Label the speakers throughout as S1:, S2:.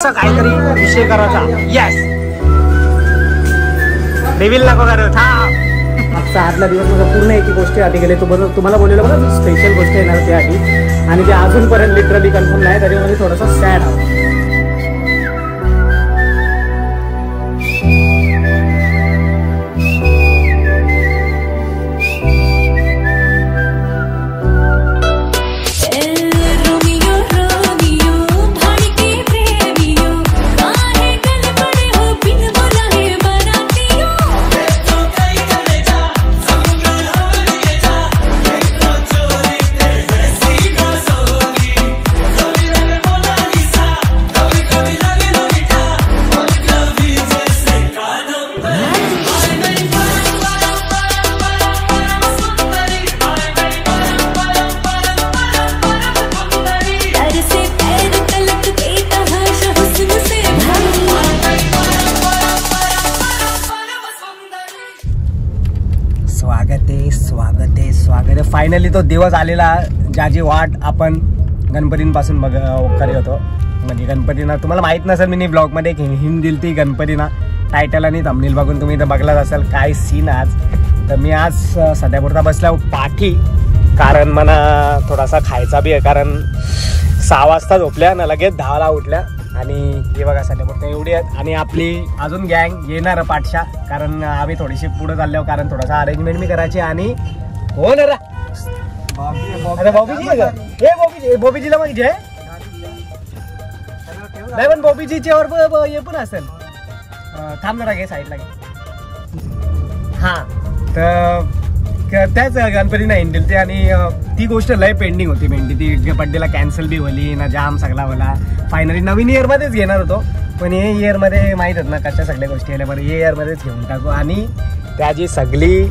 S1: काहीतरी विषय करायचा. यस रिव्हील नको करू. आजचा आतला दिवस माझा पूर्ण एकी गोष्टी आधी गेले. तुम्हाला बोललेलं बघा स्पेशल गोष्ट येणार त्या आधी आणि ते अजूनपर्यंत लिटरली कन्फर्म नाही. तरी म्हणजे थोडासा सॅड आहे. स्वागत आहे. फायनली तो दिवस आलेला ज्याची वाट आपण गणपतींपासून करत होतो. म्हणजे गणपतींना तुम्हाला माहित नसेल, मी ब्लॉगमध्ये एक हिंट दिली ती गणपतींना. टायटल आणि थंबनेल बघून तुम्ही इथं बघलाच असाल काय सीन आज. तर मी आज सध्यापुरता बसला पाठी, कारण मला थोडासा खायचा बी आहे. कारण 6 वाजता झोपल्या ना लगेच 10ला उठल्या. आणि हे बघा सध्यापुरता एवढी आहेत. आणि आपली अजून गँग येणार पाठशा, कारण आम्ही थोडीशी पुढे चाललो. कारण थोडासा अरेंजमेंट मी करायची. आणि हो ना अरे बॉबीजीला माहिती आहे नाही, पण बॉबीजीच्यावर हे पण असेल. थांब जरा घे साईडला घे. हा तर त्याच गणपतीनं हिंडली. आणि ती गोष्ट लय पेंडिंग होती. ती बड्डेला कॅन्सल बी होली ना, जाम सगळा होला. फायनली नवीन इयरमध्येच घेणार होतो, पण हे इयरमध्ये माहीत होत ना कशा सगळ्या गोष्टी आल्या. बरं हे इयरमध्येच घेऊन टाकू. आणि त्याची सगळी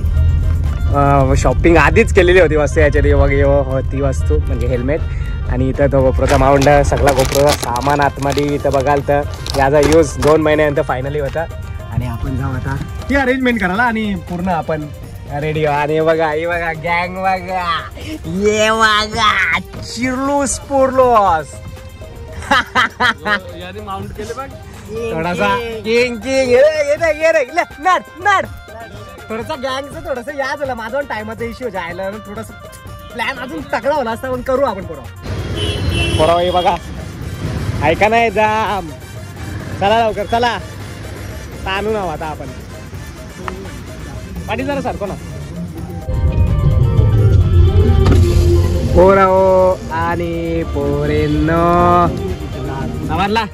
S1: शॉपिंग आधीच केलेली होती वस्तू. याच्यात होती वस्तू म्हणजे हेल्मेट. आणि इथं तो गोप्रोचा माउंट, सगळा गोप्रोचा सामान आतमध्ये इथं बघाल तर याचा यूज 2 महिन्यानंतर फायनली होता. आणि आपण जाऊ आता ती अरेंजमेंट करायला आणि पूर्ण आपण रेडी. आणि बघा हे बघा गँग बघा, ये बघा चिरलूस पुरलोस माउंट केले बघ थोडासा किंग नट थोडंसं गँगचं थोडंसं या झालं. माझा पण टायमाचा इश्यू जायला थोडंसं प्लॅन अजून तगडा होला असता, पण करू आपण परवा. हे बघा ऐका नाही जाम. चला लवकर चला, ताणू ना आता आपण पाठी जरा सारखो ना. पोराओ आणि पोरेंनो नवारला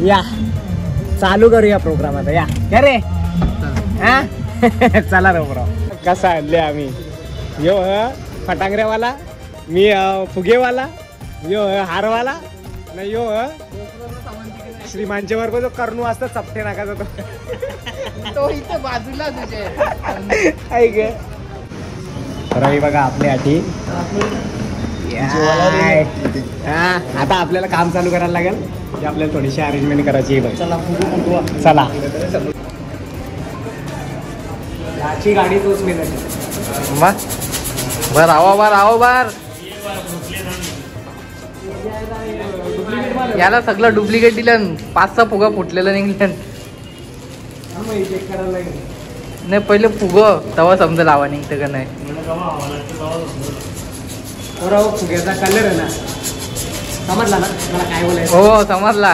S1: या चालू करूया प्रोग्राम आता. या क्या रे चला रे बरो. कसा आणले आम्ही. यो फटांगऱ्यावाला, मी फुगेवाला, यो हारवाला नाही, यो श्रीमानच्या वर जो कर्णू असतो चपटे नाकाचा तो इथं बाजूला तुझे ऐक. रवी बघा आपली आठी. आता आपल्याला काम चालू करायला लागेल. आपल्याला थोडीशी अरेंजमेंट करायची आहे. चला याची गाडी तोच मी
S2: बर आहो बार याला सगळं डुप्लिकेट दिलं. 5-6 फुगा फुटलेलं निघलं नाही. पहिले फुग तेव्हा समजा लावा निघतं का नाही.
S1: फुग्याचा कलर आहे ना, समजला ना मला काय बोलायचं.
S2: हो समजला.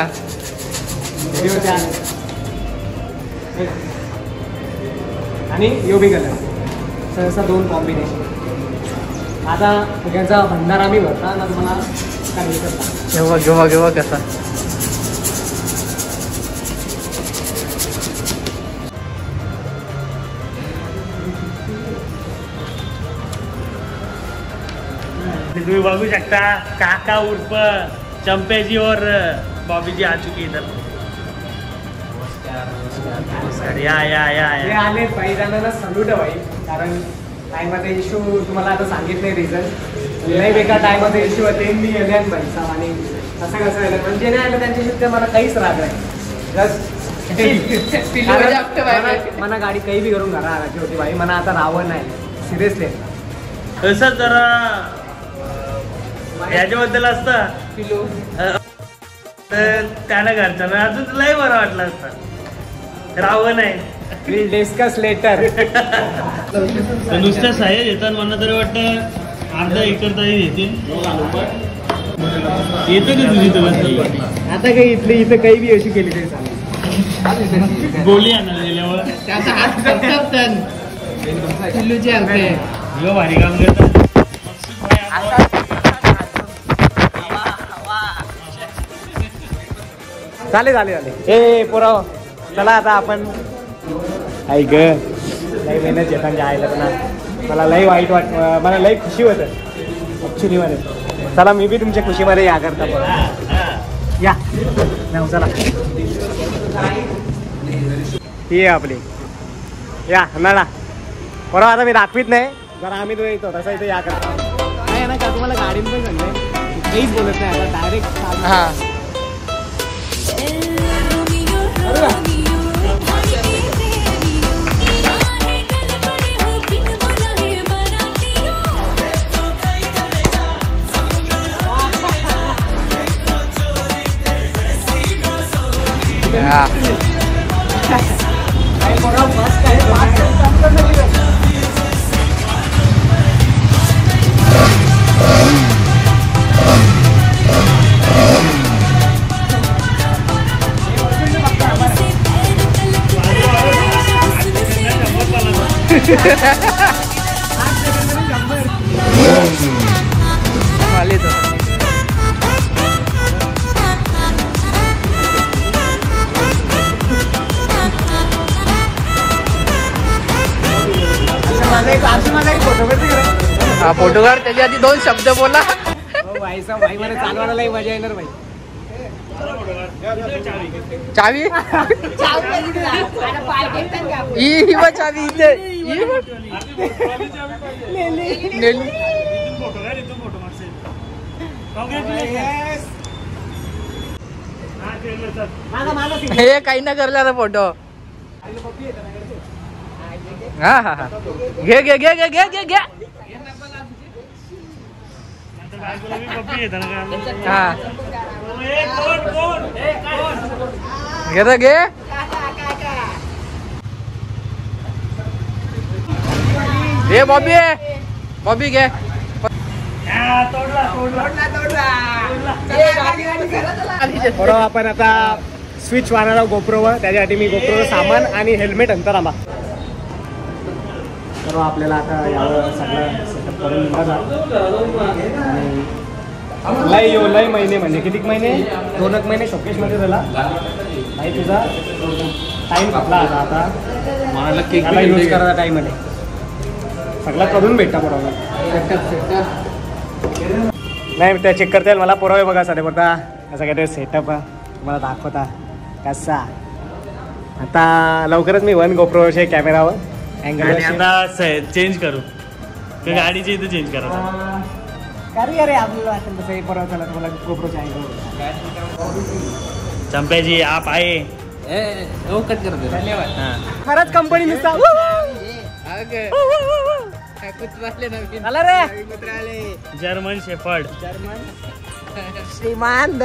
S1: आणि योबी कलर सहसा 2 कॉम्बिनेशन. आता फुग्यांचा भंडार आम्ही भरता ना, तुम्हाला
S2: घेवा कसा.
S3: तुम्ही बघू शकता काका उर्फ चंपेजी और बॉबीजी आ चुकी इधर. या
S1: आले काही जणांना सल्यूट भाई. कारण टायमाचा इश्यू तुम्हाला आता सांगितलंय रिझन. लय बेकार टायमाचा इश्यू होते. मी येण्यात पैसा आणि असं कसं आलं पण जे नाही आलं त्यांच्याशी मला काहीच राग नाही. मला गाडी काही बी करून घरा आणायची होती भाई. मला आता रावण नाही सिरियसली.
S3: तसं जरा याच्याबद्दल असतं
S2: पिलू
S3: तर त्याला घरच्यांना अजून लय बरं वाटलं असतं. रावण आहे
S1: विल डिस्कस लेटर.
S3: नुसत्या साह्य येतात मला तरी वाटतं अर्धा एकर तरी येते. येतं का तुझी तर
S1: आता काही इथं काही बी अशी केली तरी चालेल.
S3: गोळी आणायला गेल्यावर
S2: त्याचा हात करतात पिल्लूचे हलके
S3: यो भारी काम करतात.
S1: चालेल. ए पोराव चला आता आपण. आई ग लई मेहनत घेतात जायला ना. मला लई वाईट मला लई खुशी होतं ॲक्च्युली मध्ये. चला मी बी तुमच्या खुशीमध्ये या करता या जाऊ चला. ही आपली या नाळा बरोबर. आता मी दाखवीत नाही जरा आम्ही तो येतो तसं इथे या करता. काय ना का तुम्हाला गाडीन पण सांगते काहीच बोलत नाही आता डायरेक्ट.
S2: हा हा फोटो काढ. त्याच्या आधी 2 शब्द बोला.
S1: भाई मला चालवायला लई मजा येणार भाई.
S2: चावी ही बघ चावी इथे. हे काही ना करला ना फोटो. हा हा हा घे घे घे घे घे घे घे. हा घे रे घे. हे बॉबी घे.
S1: बरोबर आपण आता स्विच मारणार गोप्रोवर. त्याच्यासाठी मी गोप्रोचं सामान आणि हेल्मेट अंतर आला. तर आपल्याला आता यावर सगळं सेटअप करून लय महिने म्हणजे किती महिने 2 महिने शोकेशमध्ये झाला नाही. तुझा टाईम आपला आता
S2: मला केक
S1: यूज करायचा टाईम आहे. सगळं करून भेटता बरोबर. नाही त्या चेक करता येईल मला. पुरावे बघा साधे बोलता असं काय सेटअप तुम्हाला दाखवता कसा. आता लवकरच मी 1 गोप्रोचे कॅमेरावर अँगल
S3: आता चेंज करू गाडीचे इथे चेंज करा.
S1: अरे आपल्याला वाटेल तसं परवा चला तुम्हाला गोप्रोचे अँगल.
S3: चंप्याजी आप आए.
S2: कट कर दे. धन्यवाद.
S1: खरंच कंपनी नुसता आला रे.
S3: German shepherd.
S1: श्रीमान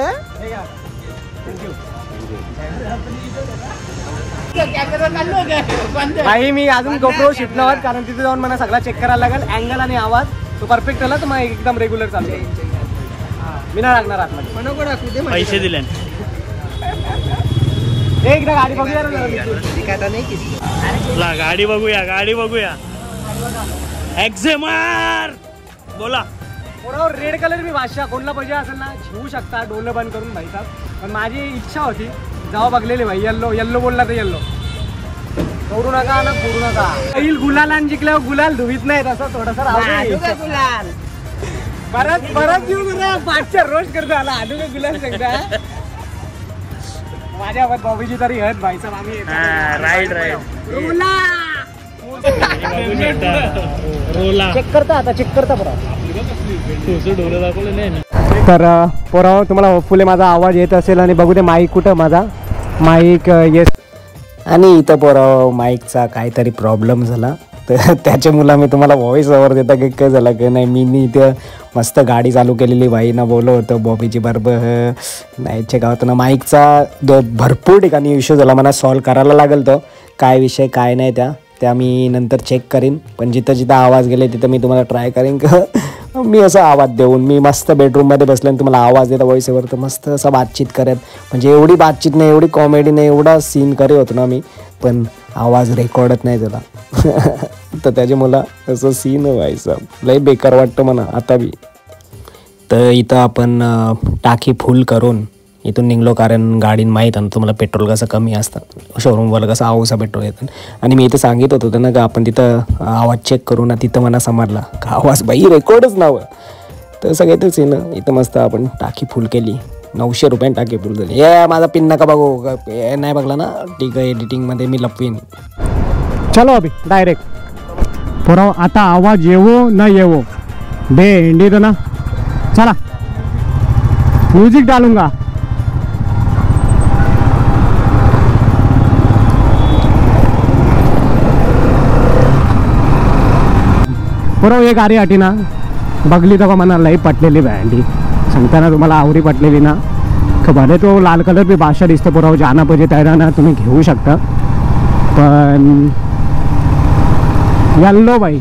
S1: काही मी अजून गोप्रो शिफ्ट नव्हत कारण तिथे जाऊन मला सगळा चेक करायला लागेल. अँगल आणि आवाज तो परफेक्ट आला तर मग एकदम रेग्युलर चालतो. मी नाही लागणार आतमध्ये.
S3: पैसे दिले.
S1: एकदा गाडी बघूया
S3: गाडी बघूया. एक्झेमार बोला.
S1: बरोबर. रेड कलर मी बादशाह कोणला पाहिजे असेल ना घेऊ शकता डोलं बंद करून भाई साहेब. पण माझी इच्छा होती जेव्हा बघलेली भाई येल्लो बोलला तर येल्लो. सोडू नका ना फोडू नका. येईल गुलाल आणि जिंकल्यावर गुलाल धुवीत नाही तसं थोडंसं गुलाल परत येऊ पाठच्या रोज करतो आला आधू का गुलाल सांगता. माझ्या बॉबीची तरी हत भाई साहेब आम्ही चेक करता आता चेक करता तर पोराव तुम्हाला होपफुली माझा आवाज येत असेल. आणि बघू दे माईक कुठं माझा माईक येस. आणि इथं पोराव माईकचा काहीतरी प्रॉब्लेम झाला तर त्याच्या मुला मी तुम्हाला व्हॉइस ओव्हर देता की काय झालं की नाही. मी इथे मस्त गाडी चालू केलेली, भाईना बोलव होतं बॉबीची बरोबर नाहीच्या गावात ना माईकचा भरपूर ठिकाणी इश्यू झाला. मला सॉल्व करायला लागेल तो काय विषय काय नाही त्या मी नंतर चेक करीन. पण जिथं जिथं आवाज गेले तिथं मी तुम्हाला ट्राय करीन का मी असा आवाज देऊन मी मस्त बेडरूममध्ये बसले आणि तुम्हाला आवाज देता व्हॉइस ओव्हर. तर मस्त असं बातचीत करत म्हणजे एवढी बातचीत नाही, एवढी कॉमेडी नाही, एवढा सीन करे होतो ना मी, पण आवाज रेकॉर्डच नाही त्याला. तर त्याच्यामुळं असं सीन व्हायचं लय बेकार वाटतं म्हणा आता बी. तर इथं आपण टाकी फुल करून इथून निघलो, कारण गाडीन माहीत आहे तुम्हाला पेट्रोल कसं कमी असतं शोरूमवाला कसं आवसा पेट्रोल येतं. आणि मी इथं सांगित होतो ना का आपण तिथं आवाज चेक करू ना, तिथं मला समजला का आवाज बाई रेकॉर्डच नावं. तर सगळं तेच आहे ना. इथं मस्त आपण टाकी फुल केली, 900 रुपयाने टाकी फुल झाली. माझा पिन नका बघू, नाही बघला ना ठीक आहे, एडिटिंगमध्ये मी लपवीन.
S4: चलो अभी डायरेक्ट पुरा आता आवाज येवो ना येवो भेंडी तो ना. चला म्यूजिक डालूंगा. पुरा एक गाडी आटी ना बघली तेव्हा मला लई पटलेली भेंडी सांगताना तुम्हाला आवडी पटलेली ना. भले तो लाल कलर बी भाषा दिसतं पुरा जाना पाहिजे त्याला ना तुम्ही घेऊ शकता. पण याल्लो बाई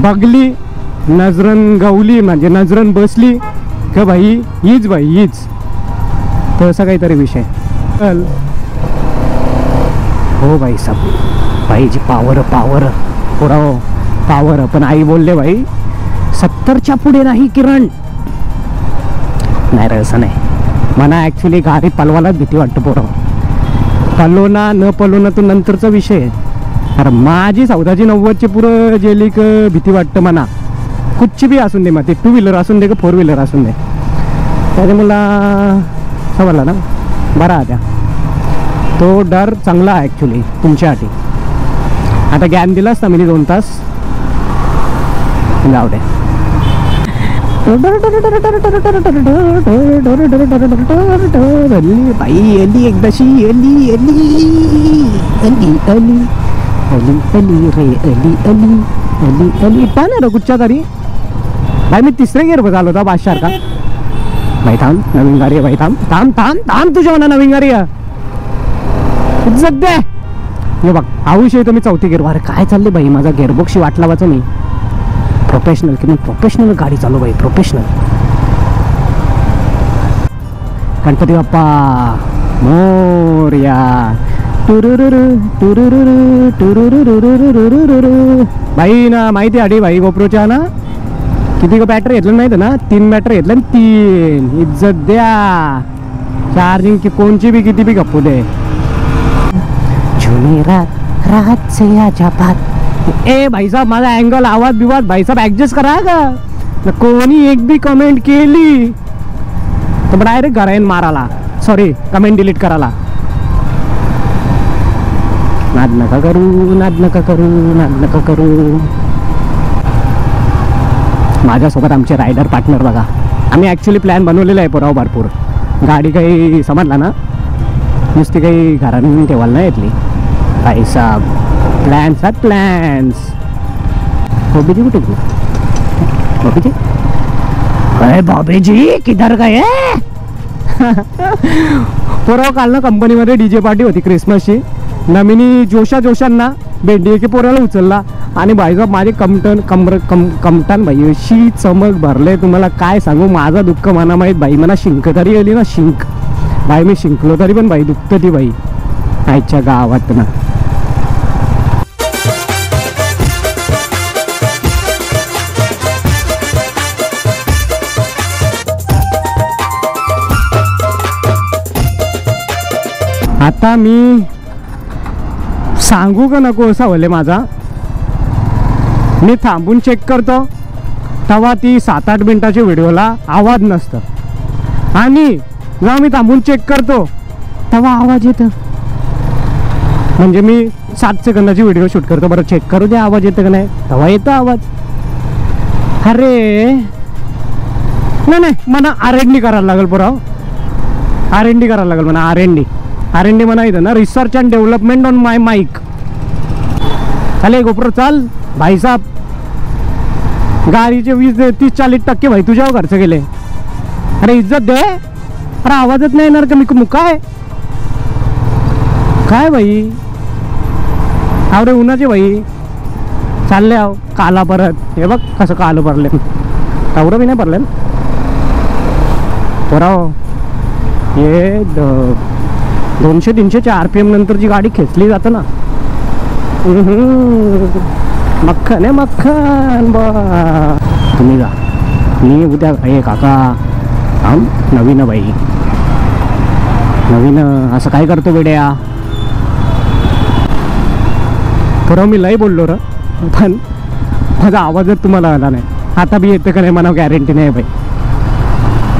S4: बघली नजरन गवली म्हणजे नजरन बसली का बाई हीच बाई हीच. तर असं काहीतरी विषय चल हो बाई सब बाईची पावर पावर पुरा पावर. पण आई बोलले बाई 70च्या पुढे नाही किरण. नाही रे असं नाही मला ॲक्च्युली गाडी पलवायलाच भीती वाटतं पोरं. पलवना न पलवना तो नंतरचा विषय आहे. अरे माझी 14ची 90ची पुरं गेली क भीती वाटतं म्हणा. कुठची बी असून दे मग ते 2 व्हीलर असून दे का 4 व्हीलर असून दे. त्याने मला समजला ना बरा त्या तो डर चांगला आहे ॲक्च्युली तुमच्यासाठी. आता ज्ञान दिलास ना मी 2 तास जाऊ दे. बाई अली एकदाशी अली अली अली अली अली अली रे अली अली अली अली पण आहे कुठच्या तरी भाई. मी 3रे गेअर बघालो होता बादशाह का. भाई थांब नवीन गाडी आहे भाई. थांब थांब थांब थांब तुझ्या मना नवीन गाडी आहे सध्या. हे बघ आयुष्य येतो मी 4थी गेअर. अरे काय चालले बाई माझा गेअरबॉक्सची वाट लावायचं मी. प्रोफेशनल की मी प्रोफेशनल गाडी चालू बाई प्रोफेशनल. गणपती बाप्पा मोरया. टुरुरुरु टुरुरुरु टुरुरुरुरुरुरुरु. बाई ना माहिती आधी भाई गोप्रोच्या ना किती का बॅटरी घेतलं माहिती ना 3 बॅटरी घेतलं 3. इज्जत द्या चार्जिंग की कोणची बी किती बी गप्पू दे. जुनी रात रात से आजा बात. ए भाई साहब माझा अँगल आवाज बिवाज भाई साहब ऍडजस्ट करा का. कोणी एक बी कमेंट केली तर डायरेक्ट घरा येईन माराला. सॉरी कमेंट डिलीट करायला. नाद नका करू नाद नका करू नाद नका करू. माझ्यासोबत आमचे रायडर पार्टनर बघा. आम्ही ॲक्च्युली प्लॅन बनवलेला आहे पुराव भरपूर. गाडी काही समजला ना नुसती काही घराने ठेवायला नाही येतली भाई साहब. Plans are plans. बॉबीजी कुठे गेली बॉबीजी. अरे बॉबीजी किधर गए. पोराव काल ना कंपनीमध्ये DJ पार्टी होती क्रिसमसची. नमिनी जोशांना भेंडी की पोराला उचलला आणि भाईसाहेब माझे कमटन भाई अशी चमक भरले तुम्हाला काय सांगू. माझा दुःख मना माहीत भाई. मला शिंक तरी आली ना शिंक भाई. मी शिंकलो तरी पण भाई दुखतं ती भाई आईच्या गावात ना. आता मी सांगू का नको असा होले माझा. मी थांबून चेक करतो तेव्हा ती 7-8 मिनिटाच्या व्हिडिओला आवाज नसतं. आणि जेव्हा मी थांबून चेक करतो तेव्हा आवाज येतं. म्हणजे मी 7 सेकंदाची व्हिडिओ शूट करतो बरं चेक करू दे आवाज येतं का नाही तेव्हा येतो आवाज. अरे नाही मला R&D करायला लागेल पुराव. R&D करायला लागेल म्हणा. R&D म्हणा इथं ना research and development on my mic. अरे गोप्रो चल भाई साहब, गाडीचे 20-30-40% भाई तुझ्यावर खर्च केले. अरे इज्जत दे. अरे आवाजच नाही येणार का? मी काय काय भाई आवडे उन्हाचे भाई चालले आहो काला परत. हे बघ कसं कालं भरले, तेवढं बी नाही भरले पोराव. हे 200-300 RPM नंतर जी गाडी खेचली जातं ना, मक्खन आहे मक्खन. तुम्ही जा, मी उद्या. हे काका थांब, नवीन बाई नवीन असं काय करतो बेड्या? खरं मी लय बोललो र, पण माझा आवाजच तुम्हाला आला नाही. आता बी येतं का नाही मला गॅरंटी नाही भाई.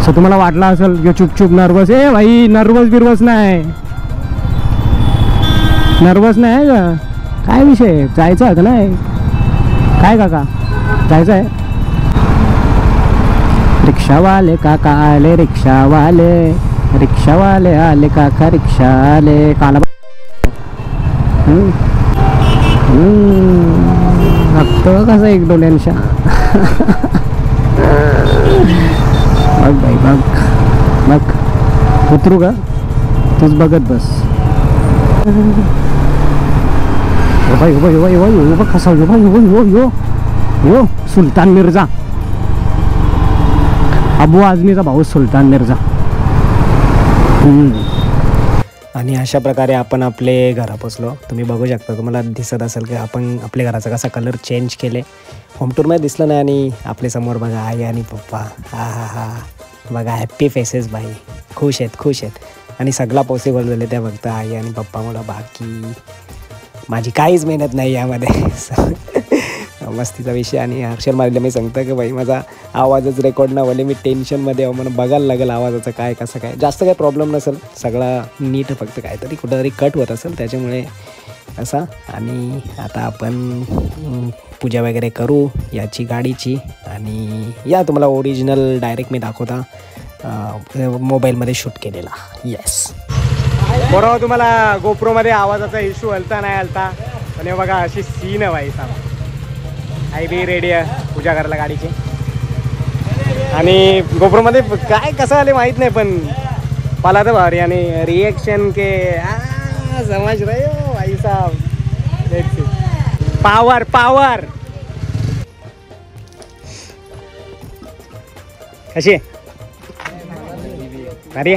S4: सो तुम्हाला वाटलं असेल की चुप नर्वस आहे भाई. नर्वस नाही, नर्वस नाही का? काय विषय, जायचं आहे का नाही? काय काका जायचं आहे? रिक्षावाले काका आले, रिक्षावाले आले काका, रिक्षा आले. काला बघतो कसं एक डोल्यांशा. बघ बाई बघ, उतरू का? तूच बघत बस. बघ कसा यो सुलतान मिर्झा, अबू आझमीचा भाऊ सुलतान मिर्झा. आणि अशा प्रकारे आपण आपले घरा पोचलो. तुम्ही बघू शकता, तुम्हाला दिसत असेल की आपण आपल्या घराचा कसा कलर चेंज केले. होम टूरमध्ये दिसलं नाही. आणि आपल्या समोर बघा आई आणि पप्पा. हा बघा हॅप्पी फेसेस भाई, खुश आहेत. आणि सगळा पॉसिबल झाले त्या फक्त आई आणि पप्पामुळं. बाकी माझी काहीच मेहनत नाही यामध्ये. मस्तीचा विषय. आणि हर्षल मारले मी सांगतो की भाई माझा आवाजच रेकॉर्ड ना व्हायला, मी टेन्शनमध्ये मला बघायला लागेल आवाजाचं काय कसं काय. जास्त काही प्रॉब्लेम नसेल, सगळा नीट, फक्त काहीतरी कुठंतरी कट होत असेल त्याच्यामुळे असा. आणि आता आपण पूजा वगैरे करू याची गाडीची. आणि या तुम्हाला ओरिजिनल डायरेक्ट मी दाखवता मोबाईलमध्ये शूट केलेला. येस बरोबर. तुम्हाला गोप्रोमध्ये आवाजाचा इश्यू हलता नाही हलता, पण हे बघा अशी सीन आहे भाई साहेब. आई बी रेडी आहे पूजा करायला गाडीची. आणि गोप्रोमध्ये काय कसं आले माहीत नाही, पण मला तर भारी. आणि रिएक्शन के समज रहे हो भाई साहब. पावर कशी भारी.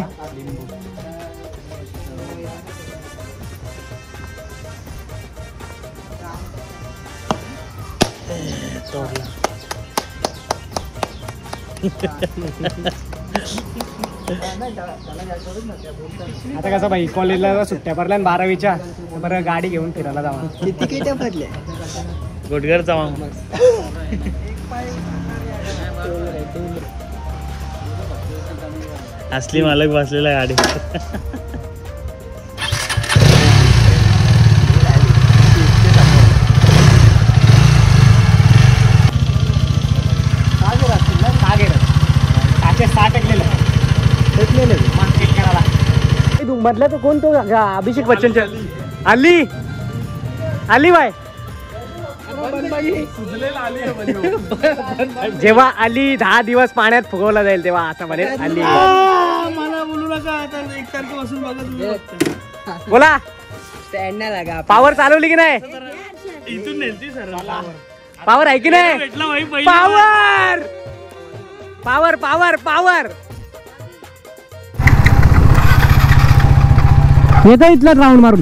S4: आता कसं भाई कॉलेजला सुट्ट्या पडल्या 12वीच्या, बरं गाडी घेऊन फिरायला जावा. किती पडल्या
S3: गुडगर जावा. असली मालक बसलेला गाडी.
S4: मधला तो कोण? तो अभिषेक बच्चनच्या अली बाय. जेव्हा अली 10 दिवस पाण्यात फुगवला जाईल तेव्हा आता म्हणे अली.
S3: मला बोलू नका आता, 1 तारखेपासून बघा.
S4: बोला पावर चालवली की नाही?
S3: इथून नेलती सर.
S4: पावर आहे की नाही? पावर येतो इथला राऊंड मारून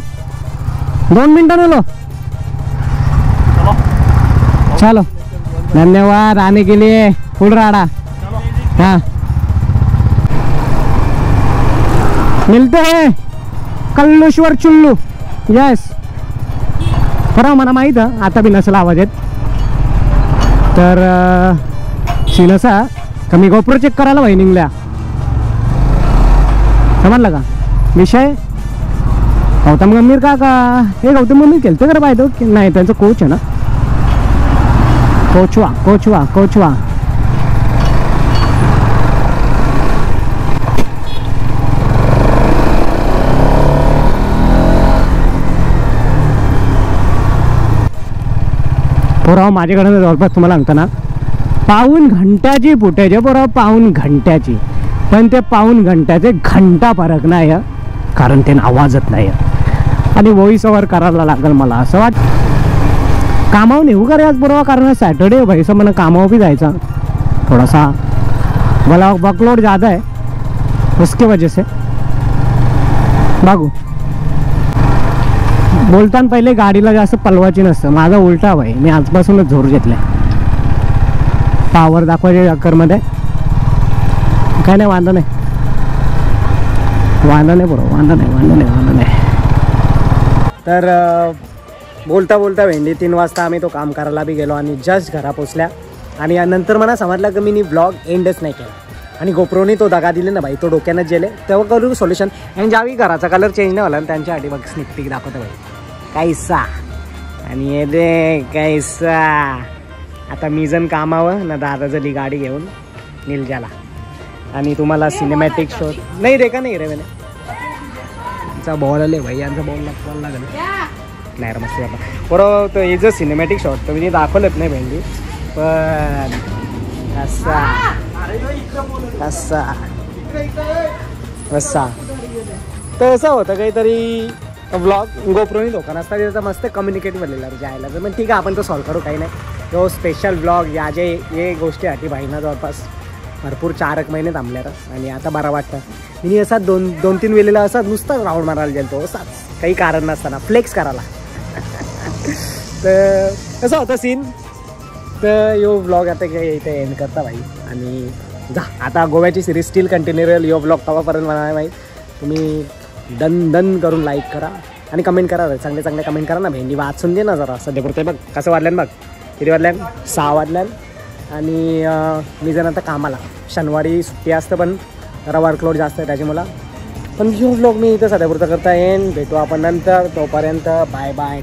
S4: 2 मिनिटं नेलो. चलो धन्यवाद आने के लिए. फुल राडा. हाँ मिलते हैं कल्लेश्वर चुल्लू. यस खरं मला माहीत आता बी नसेल आवाज येत तर सीन असा का मी गोप्रो चेक करायला वहिनींगल्या. समजलं का विषय? गौतम गंभीर काका, हे गौतम गंभीर खेळते का पाहिजे? नाही त्यांचं कोच आहे ना, कोचवा. पोराव माझ्याकडे जवळपास तुम्हाला सांगतो ना पाऊण घंट्याची फुटेज आहे पोराव, पाऊण घंट्याची. पण ते पाऊण घंट्याचे घंटा फरक नाही आहे, कारण ते आवाजत नाही आहे. आणि व्हॉइस ओव्हर करायला लागेल मला असं वाटतं. कामावर नेऊ का रे आज बरोबर, कारण सॅटर्डे भाईसा मला कामावर भी जायचा, थोडासा वर्कलोड ज़्यादा है उसके वजह से. बघू बोलताना पहिले गाडीला जास्त पलवायची नसतं, माझा उलटा भाई. मी आजपासूनच झोर घेतलाय पावर दाखवायच्या चक्करमध्ये. काय नाही, वांदा नाही बरोबर, वांदा नाही. तर बोलता बोलता भेंडी 3 वाजता आम्ही तो काम करायला बी गेलो आणि जस्ट घरा पोचल्या. आणि नंतर मला समजलं की मी ब्लॉग एंडच नाही केला. आणि गोप्रोने तो दगा दिले ना भाई, तो डोक्यानंच गेले. तेव्हा करू सोल्युशन. आणि ज्यावेळी घराचा कलर चेंज नाही झाला त्यांच्यासाठी बघ स्निक पीक दाखवतो भाई कैसा. आणि हे दे कैसा. आता मी जण कामावं ना, दादा जली गाडी घेऊन निलजाला. आणि तुम्हाला सिनेमॅटिक शो नाही रे का नाही रे मैंने यांचा बॉल आले भाई, यांचा बॉल लागला नाही रे मस्त बाबा. बरोबर तो हे जर सिनेमॅटिक शॉट तर मी दाखवलंच नाही भेंडी, पण असा तर असं होतं काहीतरी. ब्लॉग गोप्रोनी लोकांना असतात त्याचा मस्त कम्युनिकेट बनलेला जायला. तर मग ठीक आहे आपण तो सॉल्व करू, काही नाही. तो स्पेशल ब्लॉग या जे हे गोष्टीसाठी भाईना जवळपास भरपूर 4 महिने थांबल्या. आणि आता बरं वाटतं. मी असा 2-3 वेळेला असा नुसता राऊंड मारायला गेलो, असाच काही कारण नसताना फ्लेक्स करायला. तर असं होतं सीन. तर यो ब्लॉग आता काही इथे एंड करता भाई. आणि जा आता गोव्याची सिरीज स्टील कंटिन्यू राहील. यो ब्लॉग तवापर्यंत मला माहीत. तुम्ही डन करून लाईक करा आणि कमेंट करा, चांगले कमेंट करा ना. भेंडी वाचून दे ना जरा. सध्या पुरते बघ कसं वाढल्यान, बघ किती वाढल्यान, 6 वाढल्यान. आणि मी जण आता कामाला, शनिवारी सुट्टी असतं पण जरा वर्कलोड जास्त आहे त्याच्यामुळं. पण यो ब्लॉग मी इथं सध्या पुरता करता येईन. भेटू आपण नंतर. तोपर्यंत बाय बाय.